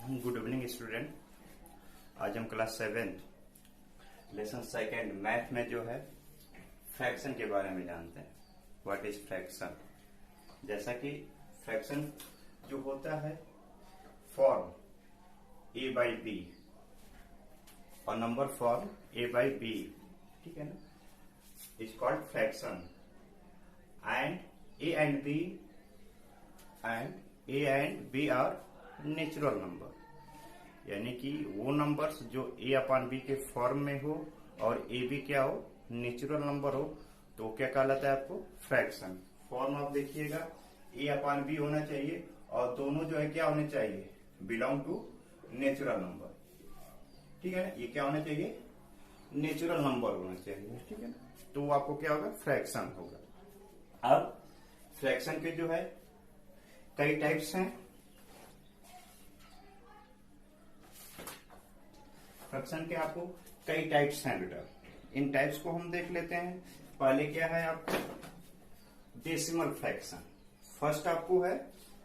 Good evening student. आज हम class 7 lesson second math में जो है फ्रैक्शन के बारे में जानते हैं। What is fraction. जैसा कि फ्रैक्शन जो होता है फॉर्म a बाई बी और number form a by B, ठीक है ना, is called fraction. And a and b are natural number, यानी कि वो नंबर्स जो a अपॉन बी के फॉर्म में हो और ए बी क्या हो, नेचुरल नंबर हो, तो क्या कहलाता है आपको, फ्रैक्शन। फॉर्म आप देखिएगा a अपॉन बी होना चाहिए और दोनों जो है क्या होने चाहिए, बिलोंग टू नेचुरल नंबर, ठीक है ना। ये क्या होना चाहिए, नेचुरल नंबर होना चाहिए, ठीक है ना। तो वो आपको क्या होगा, फ्रैक्शन होगा। अब फ्रैक्शन के जो है कई टाइप्स हैं। फ्रैक्शन के आपको कई टाइप्स हैं बेटा, इन टाइप्स को हम देख लेते हैं। पहले क्या है आपको, डेसिमल फ्रैक्शन। फर्स्ट आपको है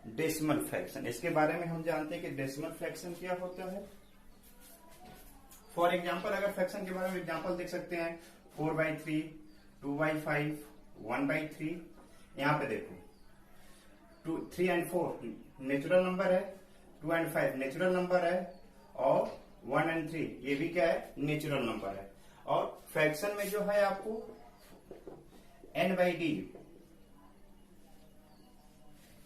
डेसिमल फ्रैक्शन। इसके बारे में हम जानते हैं कि डेसिमल फ्रैक्शन क्या होता है। फॉर एग्जांपल अगर फ्रैक्शन के बारे में एग्जांपल देख सकते हैं, 4/3, 2/5, 1/3। यहां पे देखो 3 and 4 नेचुरल नंबर है, 2 and 5 नेचुरल नंबर है और 1 and 3 ये भी क्या है, नेचुरल नंबर है। और फ्रैक्शन में जो है आपको n/d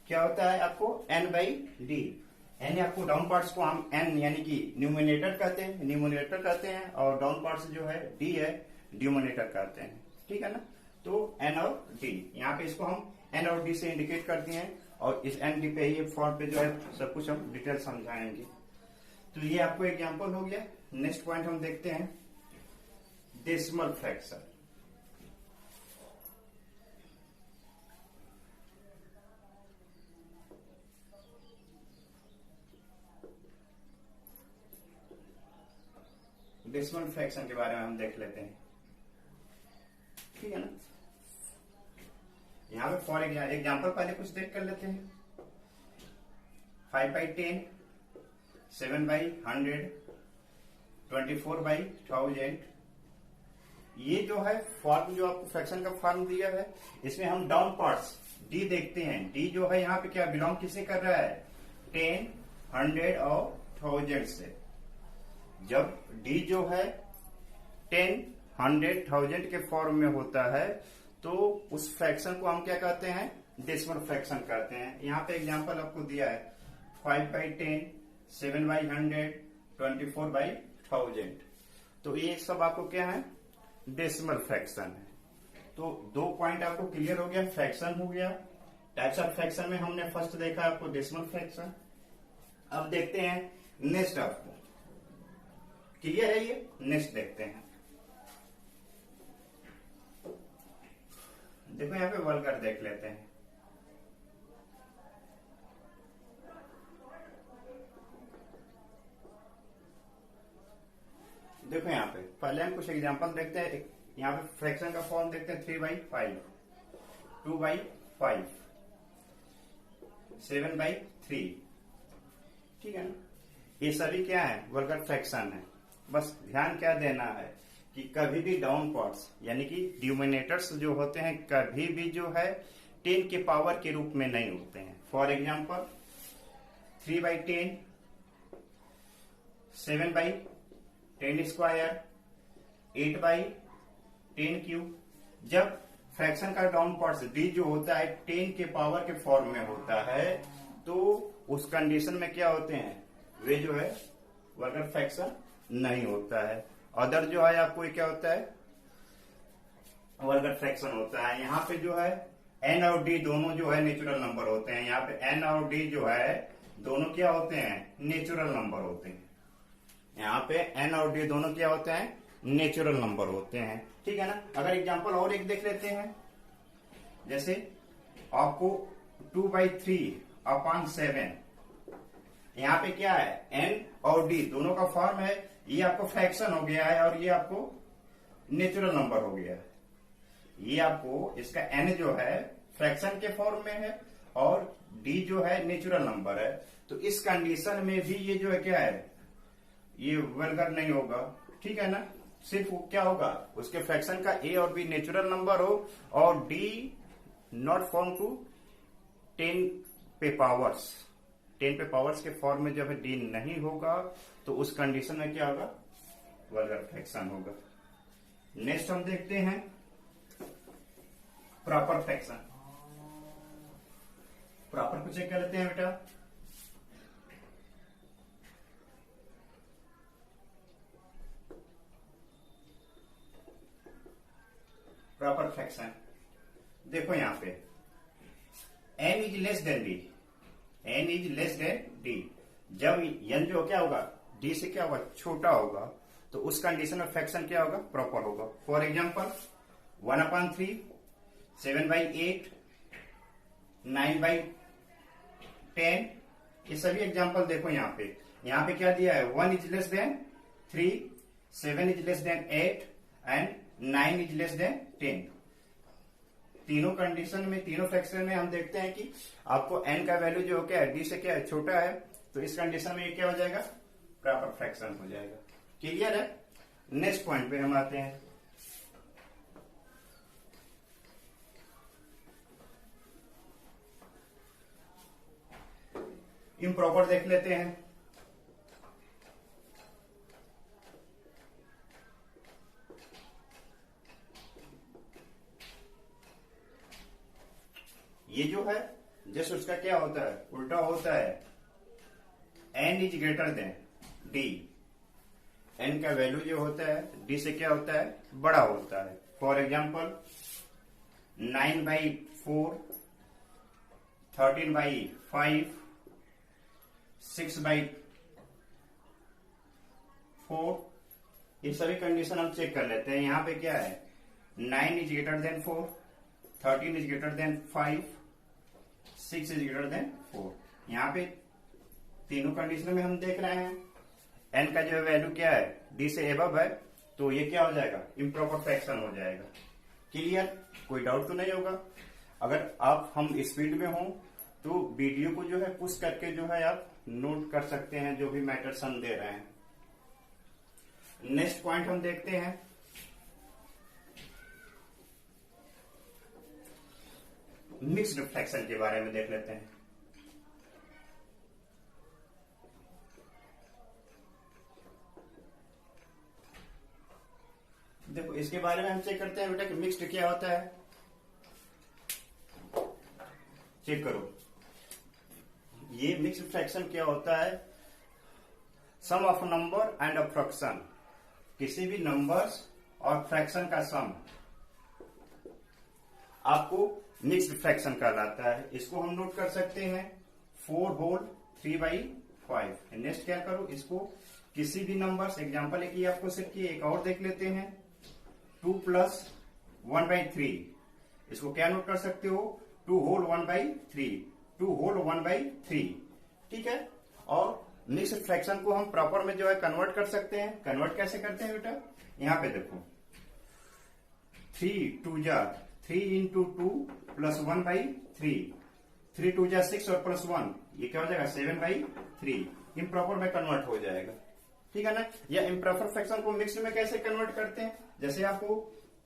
क्या होता है, आपको n/d। यानी आपको डाउन पार्ट्स को हम n यानी कि न्यूमिनेटर कहते हैं और डाउन पार्ट्स जो है d है, डिनोमिनेटर कहते हैं, ठीक है ना। तो n और d, यहाँ पे इसको हम n और d से इंडिकेट करते हैं और इस n d पे ये फॉर्म पे जो है सब कुछ हम डिटेल समझाएंगे। तो ये आपको एग्जांपल हो गया। नेक्स्ट पॉइंट हम देखते हैं, डेसिमल फ्रैक्शन। डेसिमल फ्रैक्शन के बारे में हम देख लेते हैं, ठीक है ना। यहां पे फॉर एग्जांपल पहले कुछ देख कर लेते हैं। 5/10, 7/100, 24/1000। ये जो है फॉर्म, जो आपको फ्रैक्शन का फॉर्म दिया है, इसमें हम डाउन पार्ट्स डी देखते हैं। डी जो है यहाँ पे क्या बिलोंग किसे कर रहा है, 10, 100 और 1000 से। जब डी जो है 10, 100, 1000 के फॉर्म में होता है तो उस फ्रैक्शन को हम क्या कहते हैं, डेसिमल फ्रैक्शन कहते हैं। यहाँ पे एग्जांपल आपको दिया है 5/10, 7/100, 24/1000। तो ये सब आपको क्या है, डेसिमल फ्रैक्शन है। तो 2 पॉइंट आपको क्लियर हो गया, फ्रैक्शन हो गया। टाइप्स ऑफ फ्रैक्शन में हमने फर्स्ट देखा आपको डेसिमल फ्रैक्शन। अब देखते हैं नेक्स्ट, आपको क्लियर है ये, नेक्स्ट देखते हैं। देखो यहाँ पे वल्गर देख लेते हैं। देखो यहाँ पे पहले हम कुछ एग्जांपल देखते हैं। यहाँ पे फ्रैक्शन का फॉर्म देखते हैं, 3/5, 2/5, 7/3, ठीक है ना। ये सभी क्या है, वल्गर फ्रैक्शन है। बस ध्यान क्या देना है कि कभी भी डाउन पार्ट्स यानी कि डिनोमिनेटर्स जो होते हैं कभी भी जो है 10 के पावर के रूप में नहीं होते हैं। For example 3/10, 7/10², 8/10³। जब फ्रैक्शन का डाउन पार्ट्स डी जो होता है 10 के पावर के फॉर्म में होता है तो उस कंडीशन में क्या होते हैं, वे जो है वल्गर फ्रैक्शन नहीं होता है। अदर जो है आपको क्या होता है, वल्गर फ्रैक्शन होता है। यहाँ पे जो है n और d दोनों जो है नेचुरल नंबर होते हैं। यहाँ पे n और d जो है दोनों क्या होते हैं, नेचुरल नंबर होते हैं। यहाँ पे n और d दोनों क्या होते हैं, नेचुरल नंबर होते हैं, ठीक है ना। अगर एग्जांपल और एक देख लेते हैं, जैसे आपको 2/3/7। यहाँ पे क्या है, n और d दोनों का फॉर्म है, ये आपको फ्रैक्शन हो गया है और ये आपको नेचुरल नंबर हो गया है। ये आपको इसका n जो है फ्रैक्शन के फॉर्म में है और डी जो है नेचुरल नंबर है, तो इस कंडीशन में भी ये जो है क्या है, ये वल्गर नहीं होगा, ठीक है ना। सिर्फ क्या होगा, उसके फ्रैक्शन का ए और बी नेचुरल नंबर हो और डी नॉट फॉर्म टू 10 पे पावर्स, 10 पे पावर्स के फॉर्म में जब डी नहीं होगा तो उस कंडीशन में क्या होगा, वल्गर फ्रैक्शन होगा। नेक्स्ट हम देखते हैं प्रॉपर फ्रैक्शन। प्रॉपर को चेक कर लेते हैं बेटा। प्रॉपर फ्रैक्शन देखो यहां पे n is less than D, n is less than D, जब n जो क्या होगा d से क्या होगा छोटा होगा तो उस कंडीशन में फ्रैक्शन क्या होगा, प्रॉपर होगा। फॉर एग्जांपल 1/3, 7/8, 9/10, ये सभी एग्जांपल देखो यहाँ पे क्या दिया है, 1 is less than 3, 7 is less than 8 and 9 is less than 10। तीनों कंडीशन में, तीनों फ्रैक्शन में हम देखते हैं कि आपको n का वैल्यू जो क्या है d से क्या है छोटा है, तो इस कंडीशन में ये क्या हो जाएगा, प्रॉपर फ्रैक्शन हो जाएगा। क्लियर है। नेक्स्ट पॉइंट पे हम आते हैं। इम्प्रॉपर देख लेते हैं। ये जो है जैसे उसका क्या होता है, उल्टा होता है, n is greater than d, n का वैल्यू जो होता है d से क्या होता है, बड़ा होता है। फॉर एग्जाम्पल 9/4, 13/5, 6/4, ये सभी कंडीशन हम चेक कर लेते हैं। यहाँ पे क्या है, 9 is greater than 4, 13 is greater than 5, 6 is greater than 4। यहाँ पे तीनों कंडीशन में हम देख रहे हैं n का जो वैल्यू क्या है d से एबव है, तो ये क्या हो जाएगा, इम्प्रॉपर फ्रैक्शन हो जाएगा। क्लियर, कोई डाउट तो नहीं होगा। अगर आप हम स्पीड में हो तो वीडियो को जो है पुश करके जो है आप नोट कर सकते हैं जो भी मैटर्स हम दे रहे हैं। नेक्स्ट पॉइंट हम देखते हैं मिक्स्ड फ्रैक्शन के बारे में देख लेते हैं। देखो इसके बारे में हम चेक करते हैं बेटा कि मिक्स्ड क्या होता है। चेक करो, ये मिक्स्ड फ्रैक्शन क्या होता है, sum of number and a fraction, किसी भी नंबर्स और फ्रैक्शन का सम आपको मिक्स्ड फ्रैक्शन कहलाता है। इसको हम नोट कर सकते हैं 4 होल 3/5। नेक्स्ट क्या करो, इसको किसी भी नंबर्स, एग्जांपल एक ही आपको सेट किए, एक और देख लेते हैं 2 + 1/3, इसको क्या नोट कर सकते हो, 2 होल 1/3, 2 होल 1/3, ठीक है। और मिक्स्ड फ्रैक्शन को हम प्रॉपर में जो है कन्वर्ट कर सकते हैं। कन्वर्ट कैसे करते हैं बेटा, यहाँ पे देखो 3 2 जा 3 × 2 + 1/3, 3 2 जा 6 और +1, ये क्या हो जाएगा 7/3, इम्प्रॉपर में कन्वर्ट हो जाएगा, ठीक है ना। या इम्प्रॉपर फ्रैक्शन को मिक्स्ड में कैसे कन्वर्ट करते हैं, जैसे आपको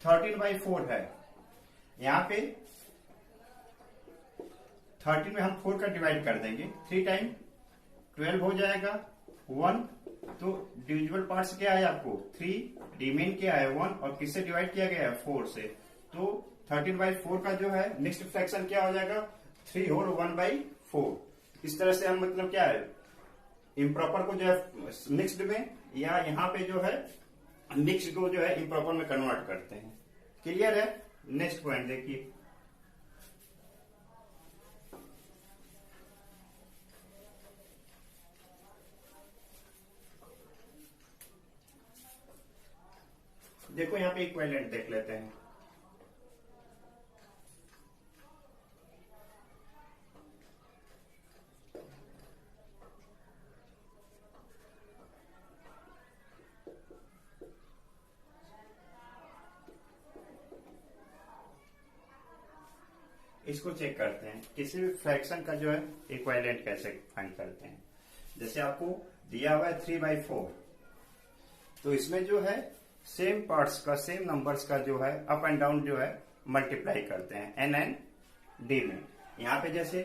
13/4 है, यहाँ पे 13 में हम 4 का डिवाइड कर देंगे, 3 टाइम 12 हो जाएगा 1, तो डिविजिबल पार्ट्स क्या है आपको 3, रिमेन क्या है 1, और किससे डिवाइड किया गया है 4 से, तो 13/4 का जो है मिक्स्ड फ्रैक्शन क्या हो जाएगा 3 होल 1/4। इस तरह से हम मतलब क्या है इम्प्रॉपर को जो है मिक्स्ड में, या यहाँ पे जो है मिक्स्ड को जो है इम्प्रॉपर में कन्वर्ट करते हैं। क्लियर है। नेक्स्ट पॉइंट देखिए, देखो यहाँ पे इक्विवेलेंट देख लेते हैं। इसको चेक करते हैं, किसी भी फ्रैक्शन का जो है इक्विवेलेंट कैसे फाइंड करते हैं। जैसे आपको दिया हुआ है 3/4, तो इसमें जो है सेम पार्ट्स का, सेम नंबर्स का जो है अप एंड डाउन जो है मल्टीप्लाई करते हैं एन एंड डी में। यहाँ पे जैसे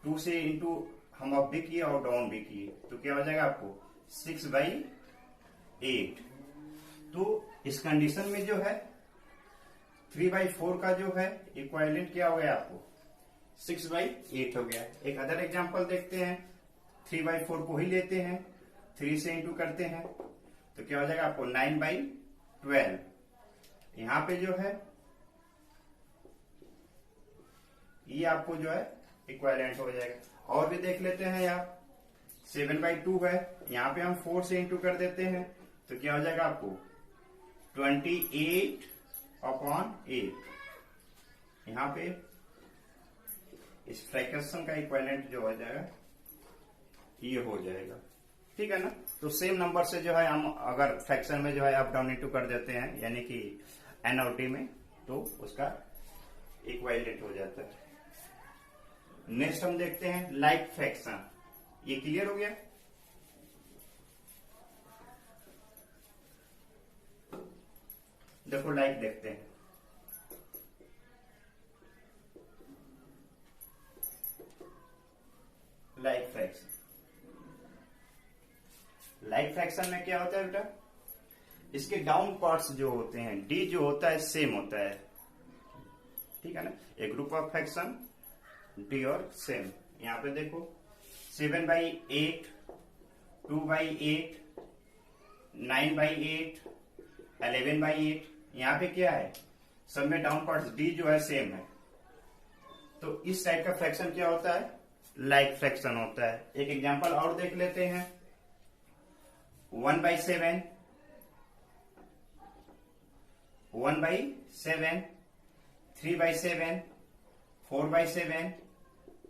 2 से इंटू हम अप भी किए और डाउन भी किए, तो क्या हो जाएगा आपको 6/8। तो इस कंडीशन में जो है 3/4 का जो है इक्विवेलेंट क्या हो गया आपको 6/8 हो गया। एक अदर एग्जांपल देखते हैं, 3/4 को ही लेते हैं, 3 से इंटू करते हैं, तो क्या हो जाएगा आपको 9/12। यहां पे जो है ये आपको जो है इक्विवेलेंट हो जाएगा। और भी देख लेते हैं यार, 7/2 है, यहां पे हम 4 से इंटू कर देते हैं, तो क्या हो जाएगा आपको 28/8। यहां पे इस फ्रैक्शन का इक्विवेलेंट जो हो जाएगा ये हो जाएगा, ठीक है ना। तो सेम नंबर से जो है हम अगर फ्रैक्शन में जो है अप डाउन इंटू कर देते हैं, यानी कि एन और डी में, तो उसका इक्विवेलेंट हो जाता है। नेक्स्ट हम देखते हैं लाइक फ्रैक्शन। ये क्लियर हो गया। देखो लाइक देखते हैं, लाइक फ्रैक्शन। लाइक फ्रैक्शन में क्या होता है बेटा, इसके डाउन पार्ट्स जो होते हैं, डी जो होता है सेम होता है, ठीक है ना। एक ग्रुप ऑफ फ्रैक्शन डी और सेम। यहां पे देखो 7/8, 2/8, 9/8, 11/8। यहां पे क्या है, सब में डाउन पार्ट्स डी जो है सेम है। तो इस टाइप का फ्रैक्शन क्या होता है, लाइक फ्रैक्शन होता है। एक एग्जांपल और देख लेते हैं, 1/7, 1/7, 3/7, 4/7,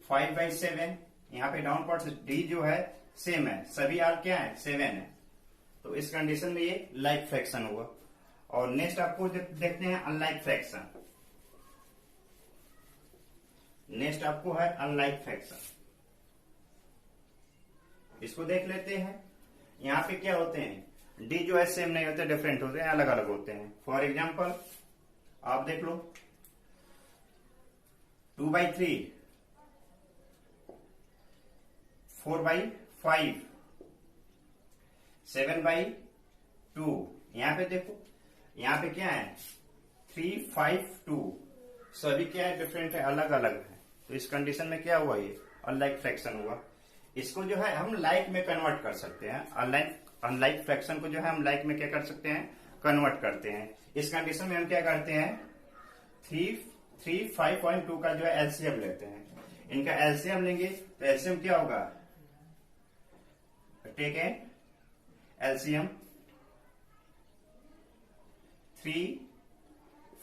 5/7। यहां पे डाउन पार्ट्स डी जो है सेम है, सभी आर क्या है 7 है। तो इस कंडीशन में ये लाइक फ्रैक्शन हुआ। और नेक्स्ट आपको देखते हैं अनलाइक फ्रैक्शन। नेक्स्ट आपको है अनलाइक फ्रैक्शन, इसको देख लेते हैं। यहां पे क्या होते हैं, डी जो है सेम नहीं होते, डिफरेंट होते हैं, अलग अलग होते हैं। फॉर एग्जांपल आप देख लो 2/3, 4/5, 7/2। यहां पे देखो, यहां पे क्या है 3/5/2, सभी क्या है डिफरेंट है, अलग अलग है। तो इस कंडीशन में क्या हुआ, ये अनलाइक फ्रैक्शन हुआ। इसको जो है हम लाइक में कन्वर्ट कर सकते हैं। अनलाइक फ्रैक्शन को जो है हम लाइक में क्या कर सकते हैं, कन्वर्ट करते हैं। इस कंडीशन में हम क्या करते हैं, 5.2 का जो है एलसीएम लेते हैं। इनका एलसीएम लेंगे तो एलसीएम क्या होगा, take an LCM 3,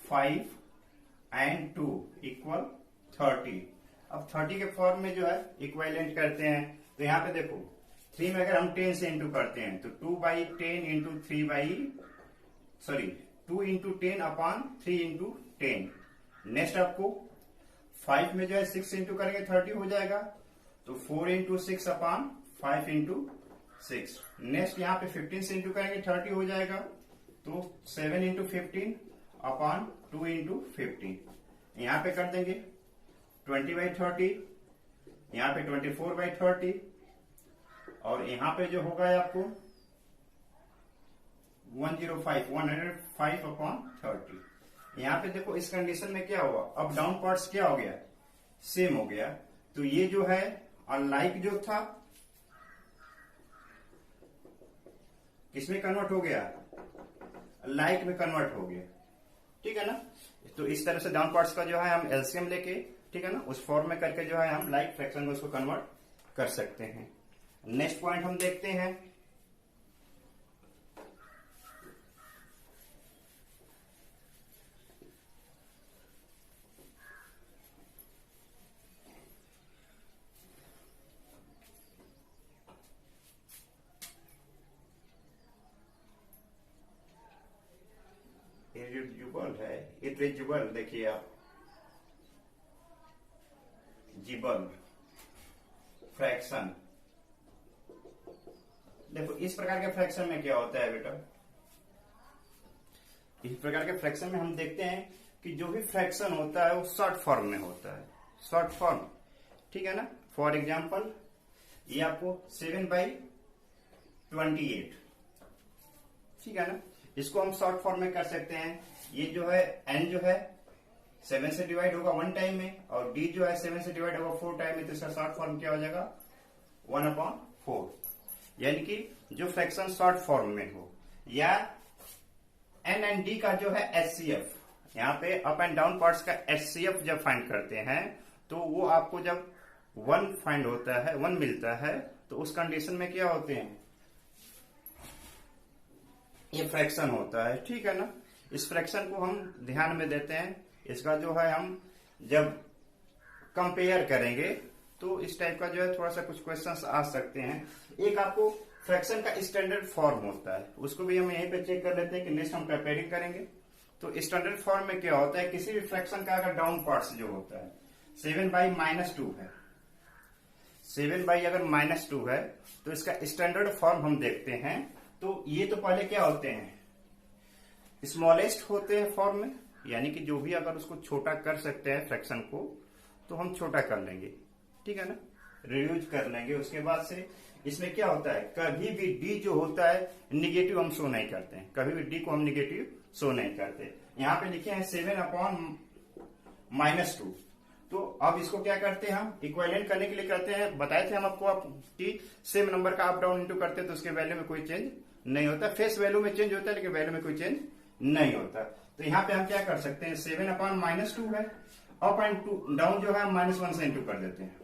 5 and 2 equal 30। अब 30 के फॉर्म में जो है इक्विवेलेंट करते हैं। तो यहां पे देखो 3 में अगर हम 10 से इंटू करते हैं, तो 2/10 into 2 into 10 upon 3 into 10। Next आपको 5 में जो है 6 इंटू करेंगे 30 हो जाएगा, तो 4 इंटू 6 अपॉन 5 इंटू 6। नेक्स्ट यहाँ पे 15 से इंटू करेंगे 30 हो जाएगा, तो 7 इंटू 15 अपॉन 2 इंटू 15। यहाँ पे कर देंगे 20/30, यहाँ पे 24/30, और यहाँ पे जो होगा आपको 105 अपॉन 30। यहाँ पे देखो इस कंडीशन में क्या हुआ, अब डाउन पार्ट्स क्या हो गया, सेम हो गया। तो ये जो है अनलाइक जो था किसमें कन्वर्ट हो गया, लाइक में कन्वर्ट हो गया, ठीक है ना। तो इस तरह से डाउन पार्ट्स का जो है हम एलसीएम लेके, ठीक है ना, उस फॉर्म में करके जो है हम लाइक फ्रैक्शन में उसको कन्वर्ट कर सकते हैं। नेक्स्ट पॉइंट हम देखते हैं, इरेड्यूसिबल है, इरेड्यूसिबल। देखिए आप डिविजिबल फ्रैक्शन। देखो इस प्रकार के फ्रैक्शन में क्या होता है बेटा, इस प्रकार के फ्रैक्शन में हम देखते हैं कि जो भी फ्रैक्शन होता है वो शॉर्ट फॉर्म में होता है, शॉर्ट फॉर्म, ठीक है ना। फॉर एग्जाम्पल ये आपको 7/28, ठीक है ना, इसको हम शॉर्ट फॉर्म में कर सकते हैं। ये जो है n जो है 7 से डिवाइड होगा 1 टाइम में, और d जो है 7 से डिवाइड होगा 4 टाइम में, तो इसका शॉर्ट फॉर्म क्या हो जाएगा 1/4। यानी कि जो फ्रैक्शन शॉर्ट फॉर्म में हो, या n एंड d का जो है HCF, यहाँ पे अप एंड डाउन पार्ट्स का HCF जब फाइंड करते हैं तो वो आपको जब 1 फाइंड होता है, 1 मिलता है, तो उस कंडीशन में क्या होते हैं, ये फ्रैक्शन होता है, ठीक है ना। इस फ्रैक्शन को हम ध्यान में देते हैं। इसका जो है हम जब कंपेयर करेंगे तो इस टाइप का जो है थोड़ा सा कुछ क्वेश्चंस आ सकते हैं। एक आपको फ्रैक्शन का स्टैंडर्ड फॉर्म होता है, उसको भी हम यहीं पे चेक कर लेते हैं कि नेक्स्ट हम कंपेयरिंग करेंगे। तो स्टैंडर्ड फॉर्म में क्या होता है, किसी भी फ्रैक्शन का अगर डाउन पार्ट्स जो होता है 7/-2 है, 7 अगर -2 है, तो इसका स्टैंडर्ड फॉर्म हम देखते हैं। तो ये तो पहले क्या होते हैं, स्मॉलेस्ट होते हैं फॉर्म में, यानी कि जो भी अगर उसको छोटा कर सकते हैं फ्रैक्शन को, तो हम छोटा कर लेंगे, ठीक है ना, रिड्यूस कर लेंगे। उसके बाद से इसमें क्या होता है, कभी भी डी जो होता है निगेटिव हम शो नहीं करते हैं, कभी भी डी को हम निगेटिव शो नहीं करते। यहाँ पे लिखे हैं 7/-2। तो अब इसको क्या करते हैं, हम इक्विवेलेंट करने के लिए करते हैं, बताए थे हम आपको, आप टी सेम नंबर का अप डाउन इंटू करते हैं तो उसके वैल्यू में कोई चेंज नहीं होता, फेस वैल्यू में चेंज होता है लेकिन वैल्यू में कोई चेंज नहीं होता। तो यहाँ पे हम क्या कर सकते हैं, 7/-2 है, अप एंड डाउन जो है हम -1 से इंटू कर देते हैं।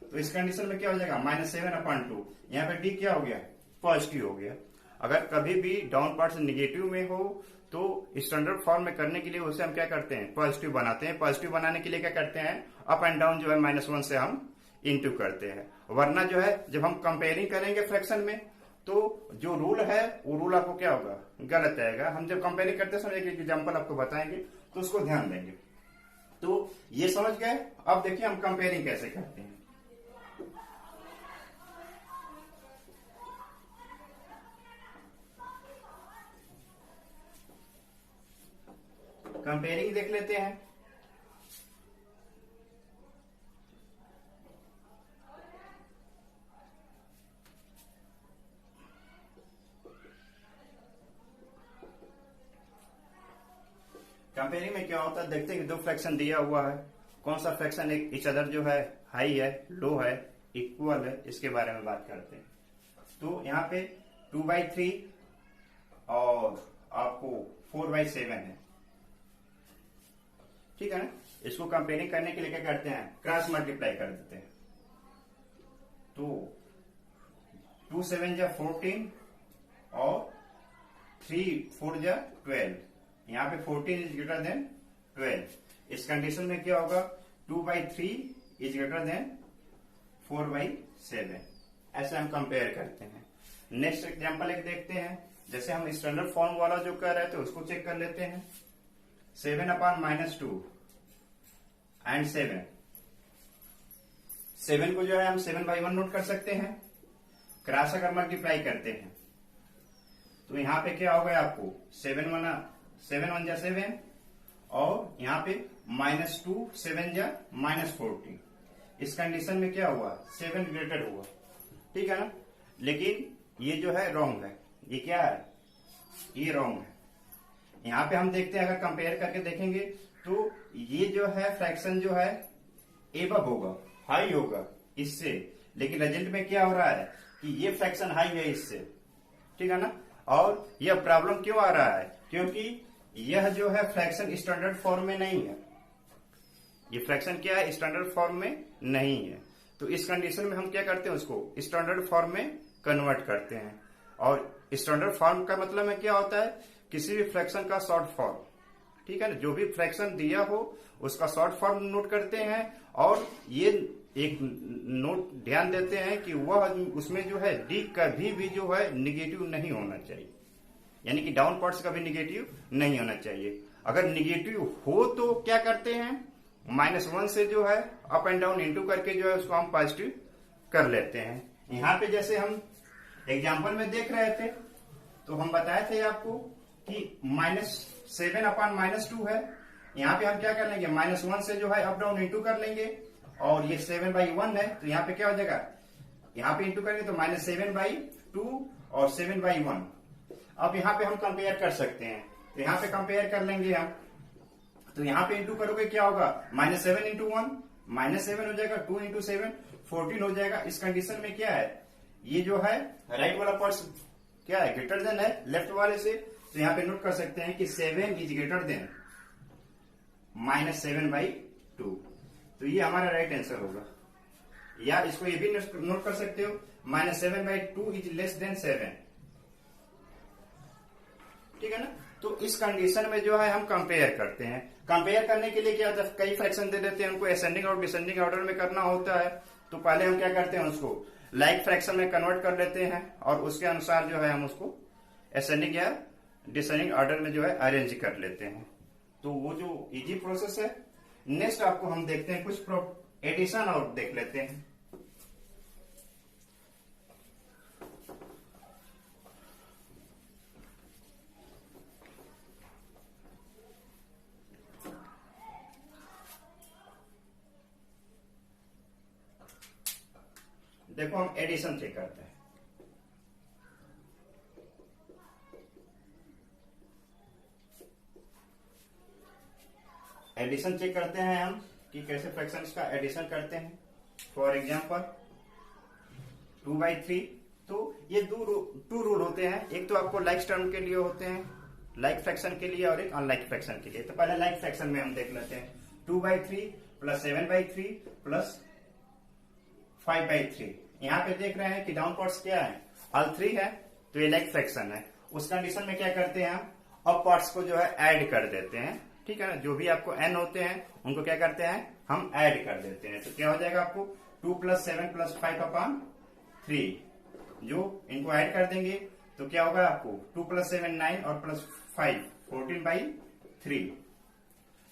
तो इस कंडीशन में क्या हो जाएगा, -7/2। यहाँ पे डी क्या हो गया, पॉजिटिव हो गया। अगर कभी भी डाउन पार्ट निगेटिव में हो तो स्टैंडर्ड फॉर्म में करने के लिए उसे हम क्या करते हैं, पॉजिटिव बनाते हैं। पॉजिटिव बनाने के लिए क्या करते हैं, अप एंड डाउन जो है -1 से हम इंटू करते हैं। वरना जो है जब हम कंपेयरिंग करेंगे फ्रैक्शन में, तो जो रूल है वो रूल आपको क्या होगा, गलत आएगा। हम जब कंपेयरिंग करते समय एक एग्जाम्पल आपको बताएंगे तो उसको ध्यान देंगे। तो ये समझ गए। अब देखिए हम कंपेयरिंग कैसे करते हैं। कंपेयरिंग देख लेते हैं। कंपेयरिंग में क्या होता है, देखते हैं कि दो फ्रैक्शन दिया हुआ है, कौन सा फ्रैक्शन एक इच अदर जो है हाई है, लो है, इक्वल है, इसके बारे में बात करते हैं। तो यहाँ पे 2/3 और आपको 4/7 है, ठीक है ना। इसको कंपेयरिंग करने के लिए क्या करते हैं, क्रॉस मल्टीप्लाई कर देते हैं। तो 2 7 जा 14 और 3 4 जा 12, यहाँ पे 14 इज ग्रेटर देन 12। इस कंडीशन में क्या होगा, 2/3 इज ग्रेटर देन 4/7। ऐसे हम कंपेयर करते हैं। नेक्स्ट एग्जांपल एक देखते हैं। जैसे हम स्टैंडर्ड फॉर्म वाला जो कर रहे थे उसको चेक कर लेते हैं। 7/-2 एंड 7 को जो है हम 7/1 नोट कर सकते हैं। क्रॉस अगर मल्टीप्लाई करते हैं तो यहाँ पे क्या हो गया आपको, 7 1 जा 7 और यहाँ पे -2 7 जा -14। इस कंडीशन में क्या हुआ, 7 ग्रेटर हुआ, ठीक है ना। लेकिन ये जो है रॉन्ग है, ये क्या है, ये रॉन्ग है। यहाँ पे हम देखते हैं, अगर कंपेयर करके देखेंगे तो ये जो है फ्रैक्शन जो है एबव होगा, हाई होगा इससे, लेकिन रिजल्ट में क्या हो रहा है कि ये फ्रैक्शन हाई है इससे, ठीक है ना। और यह प्रॉब्लम क्यों आ रहा है, क्योंकि यह जो है फ्रैक्शन स्टैंडर्ड फॉर्म में नहीं है। ये फ्रैक्शन क्या है, स्टैंडर्ड फॉर्म में नहीं है। तो इस कंडीशन में हम क्या करते हैं, उसको स्टैंडर्ड फॉर्म में कन्वर्ट करते हैं। और स्टैंडर्ड फॉर्म का मतलब में क्या होता है, किसी भी फ्रैक्शन का शॉर्ट फॉर्म, ठीक है ना। जो भी फ्रैक्शन दिया हो उसका शॉर्ट फॉर्म नोट करते हैं, और ये एक नोट ध्यान देते हैं कि वह उसमें जो है डी कभी भी जो है निगेटिव नहीं होना चाहिए, यानी कि डाउन पार्ट्स कभी निगेटिव नहीं होना चाहिए। अगर निगेटिव हो तो क्या करते हैं, -1 से जो है अप एंड डाउन इंटू करके जो है उसको हम पॉजिटिव कर लेते हैं। यहाँ पे जैसे हम एग्जाम्पल में देख रहे थे तो हम बताए थे आपको कि -7 अपान -2 है। यहाँ पे हम क्या कर लेंगे, -1 से जो है अप डाउन इंटू कर लेंगे और ये 7/1 है तो यहाँ पे क्या हो जाएगा, यहाँ पे इंटू करेंगे तो -7/2 और 7/1। अब यहाँ पे हम कंपेयर कर सकते हैं तो यहाँ पे कंपेयर कर लेंगे हम, तो यहाँ पे इंटू करोगे क्या होगा, -7 इंटू 1 -7 हो जाएगा, 2 इंटू 7 14 हो जाएगा। इस कंडीशन में क्या है, ये जो है राइट वाला पार्ट क्या है, ग्रेटर देन है लेफ्ट वाले से, तो यहाँ पे नोट कर सकते हैं कि 7 इज ग्रेटर देन -7/2, तो ये हमारा राइट आंसर होगा। या इसको ये भी नोट कर सकते हो, -7/2 इज लेस देन 7, ठीक है ना। तो इस कंडीशन में जो है हम कंपेयर करते हैं। कंपेयर करने के लिए क्या होता है, कई फ्रैक्शन दे देते हैं, उनको असेंडिंग और डिसेंडिंग ऑर्डर में करना होता है, तो पहले हम क्या करते हैं, उसको लाइक फ्रैक्शन में कन्वर्ट कर लेते हैं और उसके अनुसार जो है हम उसको असेंडिंग या डिसेंडिंग ऑर्डर में जो है अरेंज कर लेते हैं। तो वो जो इजी प्रोसेस है। नेक्स्ट आपको हम देखते हैं कुछ एडिशन और देख लेते हैं। देखो हम एडिशन चेक करते हैं। एडिशन चेक करते हैं हम कि कैसे फ्रैक्शंस का एडिशन करते हैं। फॉर एग्जांपल 2/3, तो ये टू रूल होते हैं, एक तो आपको लाइक टर्म के लिए होते हैं, लाइक फ्रैक्शन के लिए, और एक अनलाइक फ्रैक्शन के लिए। तो पहले लाइक फ्रैक्शन में हम देख लेते हैं, 2/3 प्लस 7/3 प्लस 5/3। यहाँ पे देख रहे हैं कि डाउन पार्ट्स क्या है, ऑल 3 है, तो ये लाइक फ्रैक्शन है। उस कंडीशन में क्या करते हैं हम, अप पार्ट्स को जो है ऐड कर देते हैं, ठीक है ना। जो भी आपको n होते हैं उनको क्या करते हैं, हम ऐड कर देते हैं। तो क्या हो जाएगा आपको 2 + 7 + 5/3, जो इनको ऐड कर देंगे तो क्या होगा आपको 2 + 7 9 और +5 14/3,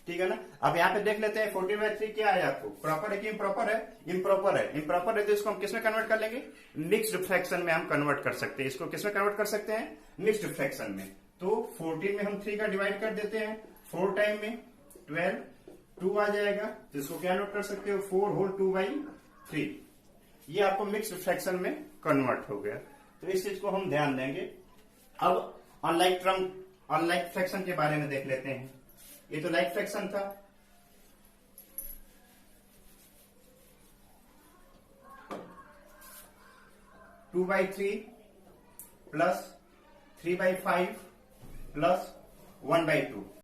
ठीक है ना। अब यहाँ पे देख लेते हैं 14/3 क्या है आपको, प्रॉपर है कि इम्प्रॉपर है, इम्प्रॉपर है। इम्प्रॉपर है तो इसको हम किसमें कन्वर्ट कर लेंगे, मिक्स्ड फ्रैक्शन में हम कन्वर्ट कर सकते हैं। इसको किसमें कन्वर्ट कर सकते हैं, मिक्स्ड फ्रैक्शन में। तो 14 में हम 3 का डिवाइड कर देते हैं, 4 टाइम में 12, 2 आ जाएगा, तो इसको क्या नोट कर सकते हो, 4 होल 2/3। ये आपको मिक्स्ड फ्रैक्शन में कन्वर्ट हो गया, तो इस चीज को हम ध्यान देंगे। अब अनलाइक फ्रैक्शन के बारे में देख लेते हैं। ये तो लाइक फ्रैक्शन था, टू बाई 3 प्लस 3/5 प्लस 1/2।